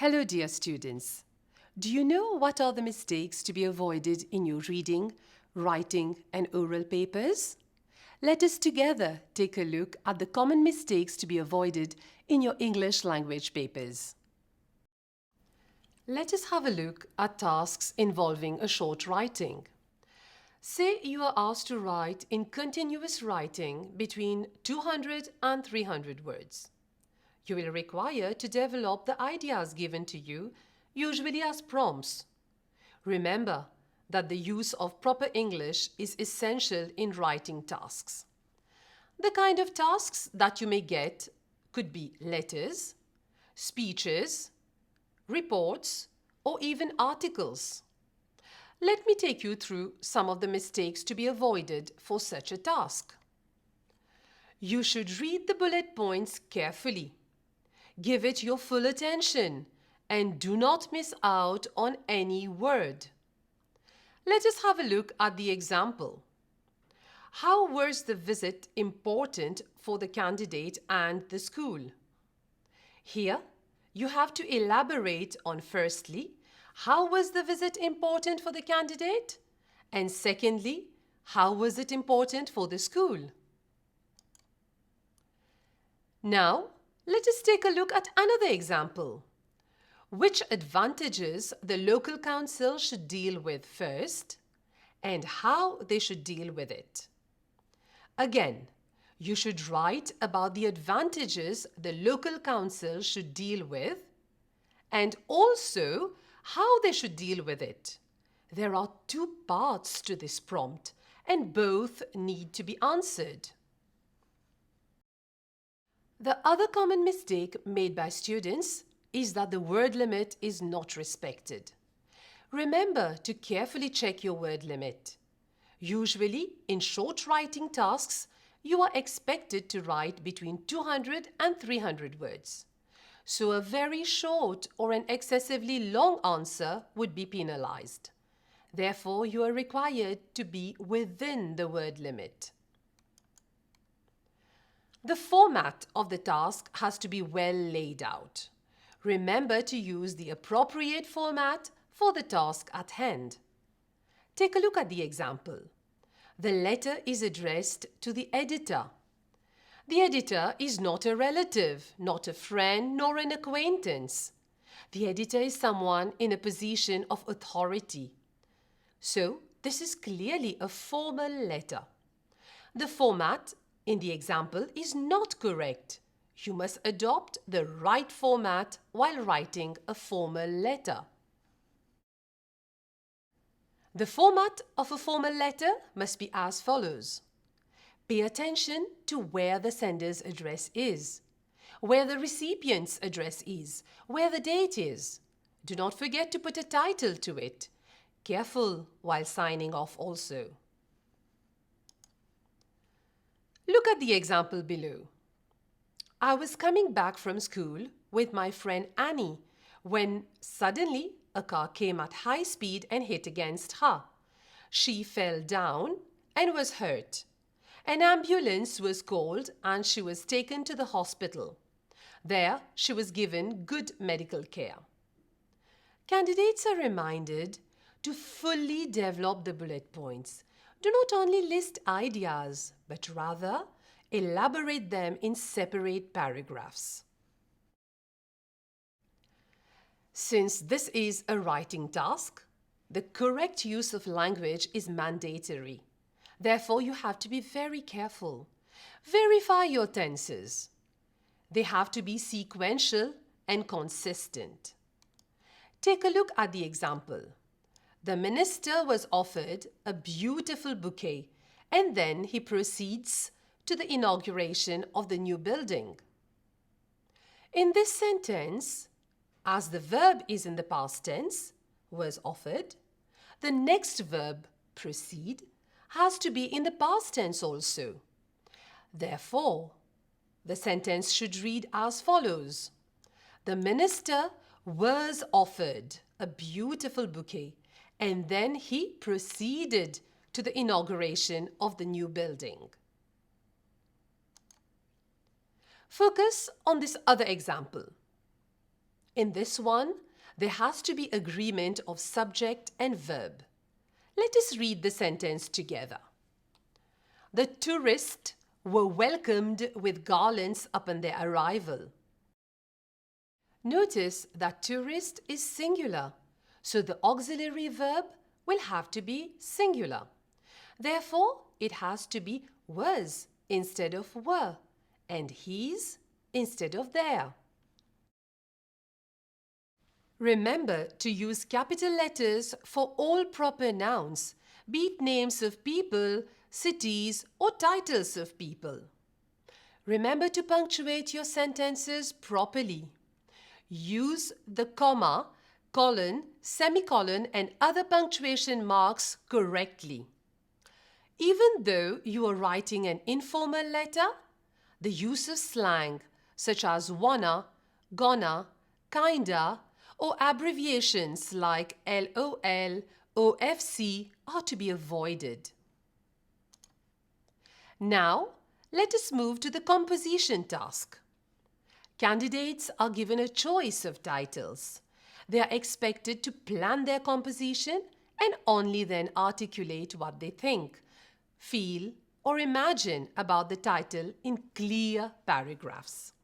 Hello, dear students. Do you know what are the mistakes to be avoided in your reading, writing, and oral papers? Let us together take a look at the common mistakes to be avoided in your English language papers. Let us have a look at tasks involving a short writing. Say you are asked to write in continuous writing between 200 and 300 words. You will require to develop the ideas given to you, usually as prompts. Remember that the use of proper English is essential in writing tasks. The kind of tasks that you may get could be letters, speeches, reports, or even articles. Let me take you through some of the mistakes to be avoided for such a task. You should read the bullet points carefully. Give it your full attention and do not miss out on any word. Let us have a look at the example. How was the visit important for the candidate and the school? Here, you have to elaborate on firstly, how was the visit important for the candidate? And secondly, how was it important for the school? Now, let us take a look at another example. Which advantages the local council should deal with first and how they should deal with it. Again, you should write about the advantages the local council should deal with and also how they should deal with it. There are two parts to this prompt and both need to be answered. The other common mistake made by students is that the word limit is not respected. Remember to carefully check your word limit. Usually, in short writing tasks, you are expected to write between 200 and 300 words. So a very short or an excessively long answer would be penalized. Therefore, you are required to be within the word limit. The format of the task has to be well laid out. Remember to use the appropriate format for the task at hand. Take a look at the example. The letter is addressed to the editor. The editor is not a relative, not a friend, nor an acquaintance. The editor is someone in a position of authority. So, this is clearly a formal letter. The format in the example is not correct. You must adopt the right format while writing a formal letter. The format of a formal letter must be as follows. Pay attention to where the sender's address is, where the recipient's address is, where the date is. Do not forget to put a title to it. Careful while signing off also. Look at the example below. I was coming back from school with my friend Annie when suddenly a car came at high speed and hit against her. She fell down and was hurt. An ambulance was called and she was taken to the hospital. There, she was given good medical care. Candidates are reminded to fully develop the bullet points. Do not only list ideas, but rather elaborate them in separate paragraphs. Since this is a writing task, the correct use of language is mandatory. Therefore, you have to be very careful. Verify your tenses. They have to be sequential and consistent. Take a look at the example. The minister was offered a beautiful bouquet and then he proceeds to the inauguration of the new building. In this sentence, as the verb is in the past tense, was offered, the next verb, proceed, has to be in the past tense also. Therefore, the sentence should read as follows. The minister was offered a beautiful bouquet and then he proceeded to the inauguration of the new building. Focus on this other example. In this one, there has to be agreement of subject and verb. Let us read the sentence together. The tourists were welcomed with garlands upon their arrival. Notice that tourist is singular, so the auxiliary verb will have to be singular. Therefore, it has to be was instead of were, and his instead of their. Remember to use capital letters for all proper nouns, be it names of people, cities, or titles of people. Remember to punctuate your sentences properly. Use the comma, colon, semicolon, and other punctuation marks correctly. Even though you are writing an informal letter, the use of slang such as wanna, gonna, kinda, or abbreviations like LOL, OFC are to be avoided. Now, let us move to the composition task. Candidates are given a choice of titles. They are expected to plan their composition and only then articulate what they think, feel, or imagine about the title in clear paragraphs.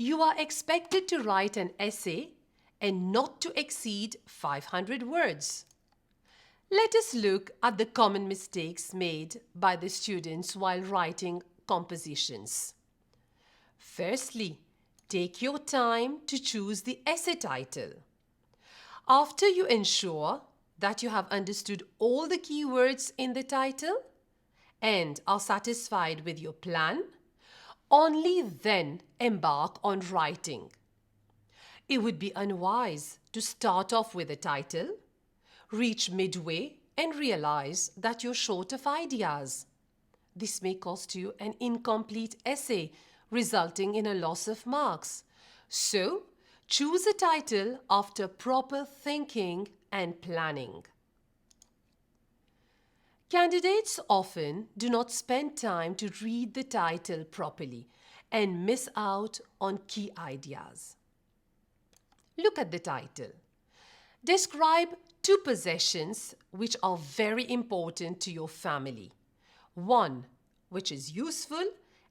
You are expected to write an essay and not to exceed 500 words. Let us look at the common mistakes made by the students while writing compositions. Firstly, take your time to choose the essay title. After you ensure that you have understood all the keywords in the title and are satisfied with your plan, only then embark on writing. It would be unwise to start off with a title, reach midway and realize that you're short of ideas. This may cost you an incomplete essay, resulting in a loss of marks. So, choose a title after proper thinking and planning. Candidates often do not spend time to read the title properly and miss out on key ideas. Look at the title. Describe two possessions which are very important to your family. One which is useful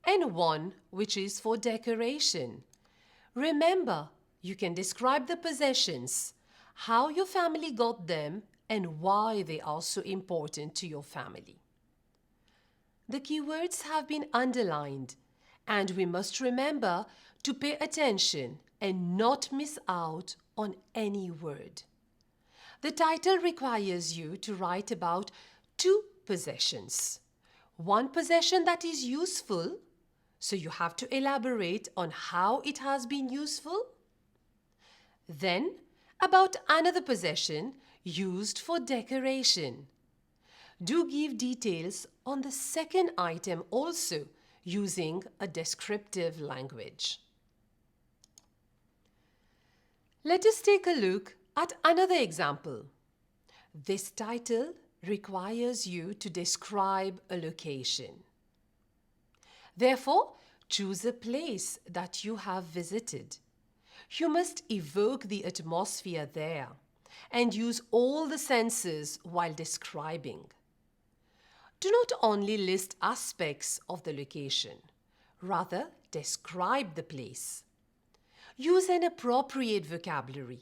and one which is for decoration. Remember, you can describe the possessions, how your family got them, and why they are so important to your family. The keywords have been underlined, and we must remember to pay attention and not miss out on any word. The title requires you to write about two possessions. One possession that is useful, so you have to elaborate on how it has been useful. Then, about another possession used for decoration. Do give details on the second item also, using a descriptive language. Let us take a look at another example. This title requires you to describe a location. Therefore, choose a place that you have visited. You must evoke the atmosphere there and use all the senses while describing. Do not only list aspects of the location, rather describe the place. Use an appropriate vocabulary.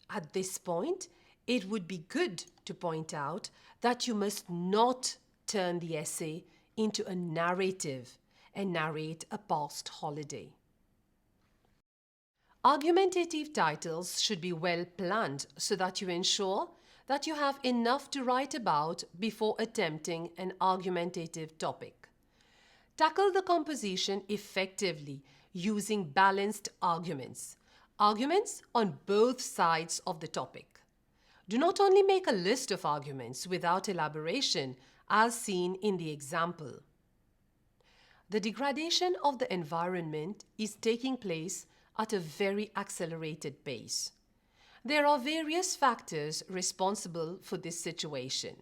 At this point, it would be good to point out that you must not turn the essay into a narrative and narrate a past holiday. Argumentative titles should be well planned so that you ensure that you have enough to write about before attempting an argumentative topic. Tackle the composition effectively using balanced arguments. Arguments on both sides of the topic. Do not only make a list of arguments without elaboration, as seen in the example. The degradation of the environment is taking place at a very accelerated pace. There are various factors responsible for this situation.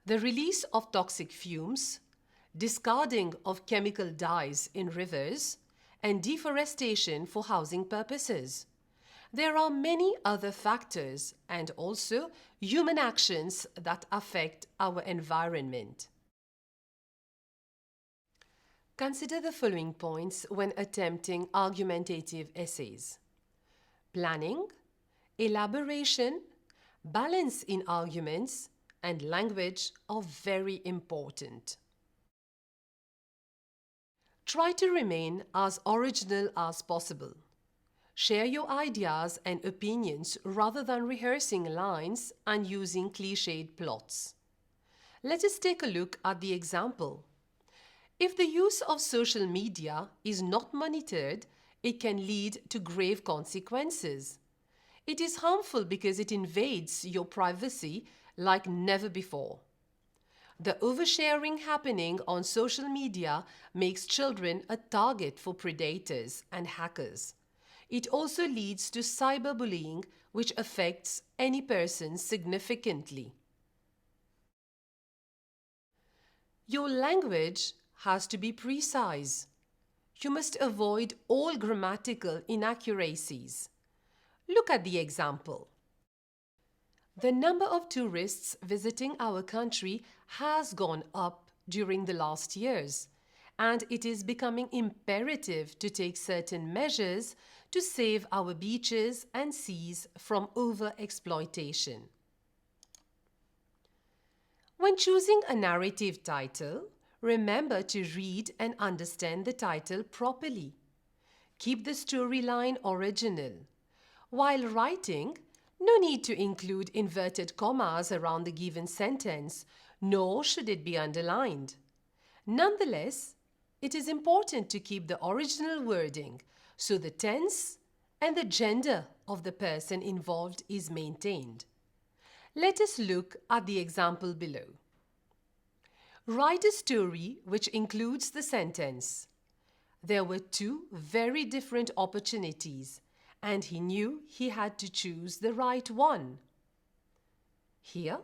The release of toxic fumes, discarding of chemical dyes in rivers, and deforestation for housing purposes. There are many other factors and also human actions that affect our environment. Consider the following points when attempting argumentative essays. Planning, elaboration, balance in arguments, and language are very important. Try to remain as original as possible. Share your ideas and opinions rather than rehearsing lines and using cliched plots. Let us take a look at the example. If the use of social media is not monitored, it can lead to grave consequences. It is harmful because it invades your privacy like never before. The oversharing happening on social media makes children a target for predators and hackers. It also leads to cyberbullying, which affects any person significantly. Your language has to be precise. You must avoid all grammatical inaccuracies. Look at the example. The number of tourists visiting our country has gone up during the last years, and it is becoming imperative to take certain measures to save our beaches and seas from overexploitation. When choosing a narrative title, remember to read and understand the title properly. Keep the storyline original. While writing, no need to include inverted commas around the given sentence, nor should it be underlined. Nonetheless, it is important to keep the original wording so the tense and the gender of the person involved is maintained. Let us look at the example below. Write a story which includes the sentence, "There were two very different opportunities, and he knew he had to choose the right one." Here,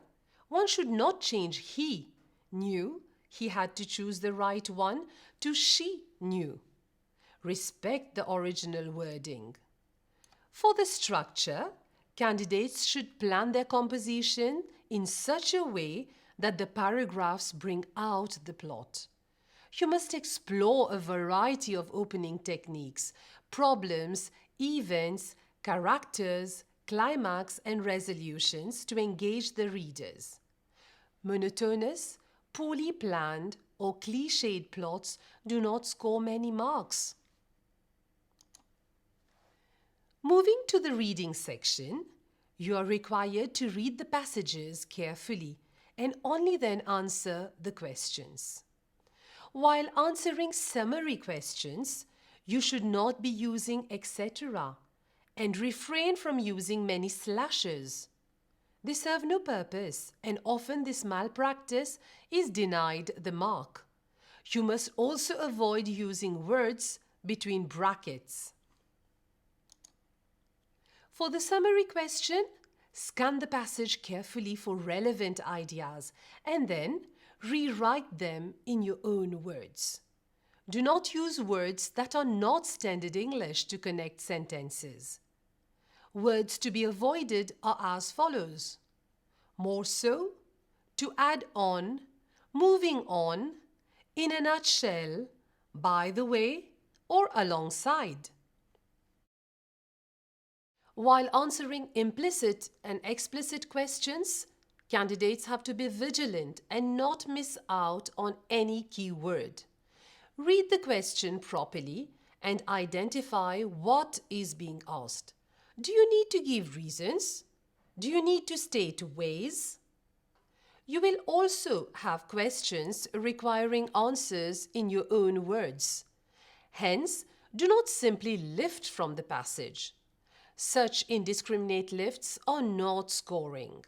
one should not change "he knew he had to choose the right one" to "she knew." Respect the original wording. For the structure, candidates should plan their composition in such a way that the paragraphs bring out the plot. You must explore a variety of opening techniques, problems, events, characters, climax, and resolutions to engage the readers. Monotonous, poorly planned, or cliched plots do not score many marks. Moving to the reading section, you are required to read the passages carefully and only then answer the questions. While answering summary questions, you should not be using etc. and refrain from using many slashes. They serve no purpose, and often this malpractice is denied the mark. You must also avoid using words between brackets. For the summary question, scan the passage carefully for relevant ideas and then rewrite them in your own words. Do not use words that are not standard English to connect sentences. Words to be avoided are as follows: more so, to add on, moving on, in a nutshell, by the way, or alongside. While answering implicit and explicit questions, candidates have to be vigilant and not miss out on any key word. Read the question properly and identify what is being asked. Do you need to give reasons? Do you need to state ways? You will also have questions requiring answers in your own words. Hence, do not simply lift from the passage. Such indiscriminate lifts are not scoring.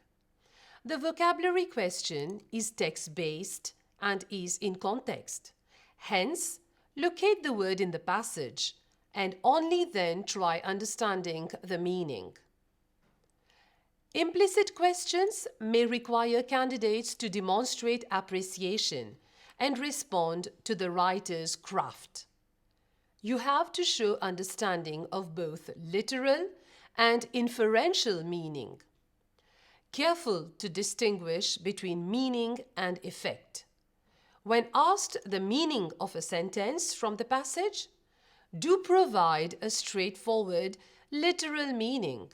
The vocabulary question is text-based and is in context. Hence, locate the word in the passage and only then try understanding the meaning. Implicit questions may require candidates to demonstrate appreciation and respond to the writer's craft. you have to show understanding of both literal and inferential meaning. Careful to distinguish between meaning and effect. When asked the meaning of a sentence from the passage, do provide a straightforward literal meaning.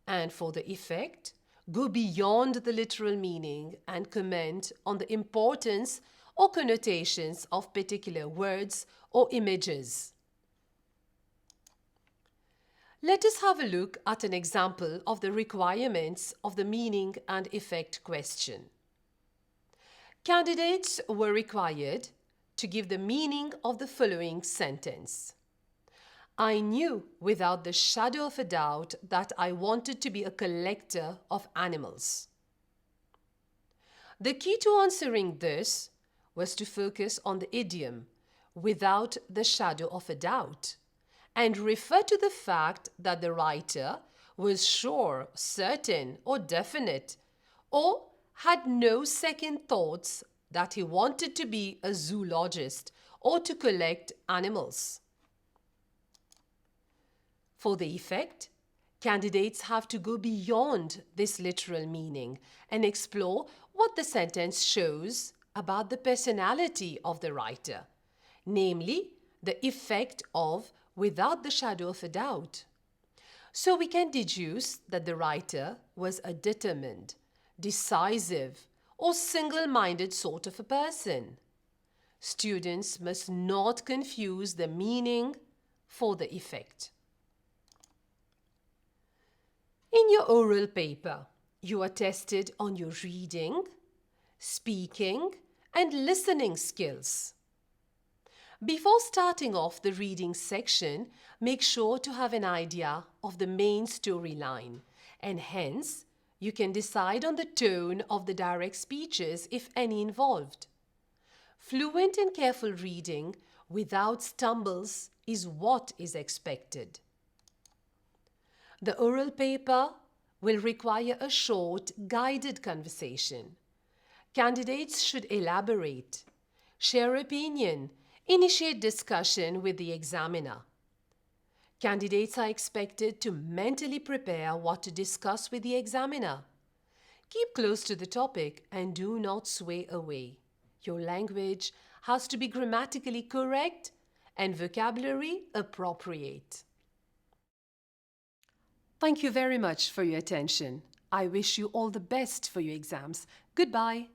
And for the effect, go beyond the literal meaning and comment on the importance or connotations of particular words or images. Let us have a look at an example of the requirements of the meaning and effect question. Candidates were required to give the meaning of the following sentence. I knew without the shadow of a doubt that I wanted to be a collector of animals. The key to answering this was to focus on the idiom without the shadow of a doubt and refer to the fact that the writer was sure, certain, or definite, or had no second thoughts that he wanted to be a zoologist or to collect animals. For the effect, candidates have to go beyond this literal meaning and explore what the sentence shows about the personality of the writer, namely the effect of without the shadow of a doubt. So we can deduce that the writer was a determined, decisive, or single-minded sort of a person. Students must not confuse the meaning for the effect. In your oral paper, you are tested on your reading, speaking, and listening skills. Before starting off the reading section, make sure to have an idea of the main storyline, and hence, you can decide on the tone of the direct speeches, if any involved. Fluent and careful reading without stumbles is what is expected. The oral paper will require a short, guided conversation. Candidates should elaborate, share opinion, initiate discussion with the examiner. Candidates are expected to mentally prepare what to discuss with the examiner. Keep close to the topic and do not sway away. Your language has to be grammatically correct and vocabulary appropriate. Thank you very much for your attention. I wish you all the best for your exams. Goodbye.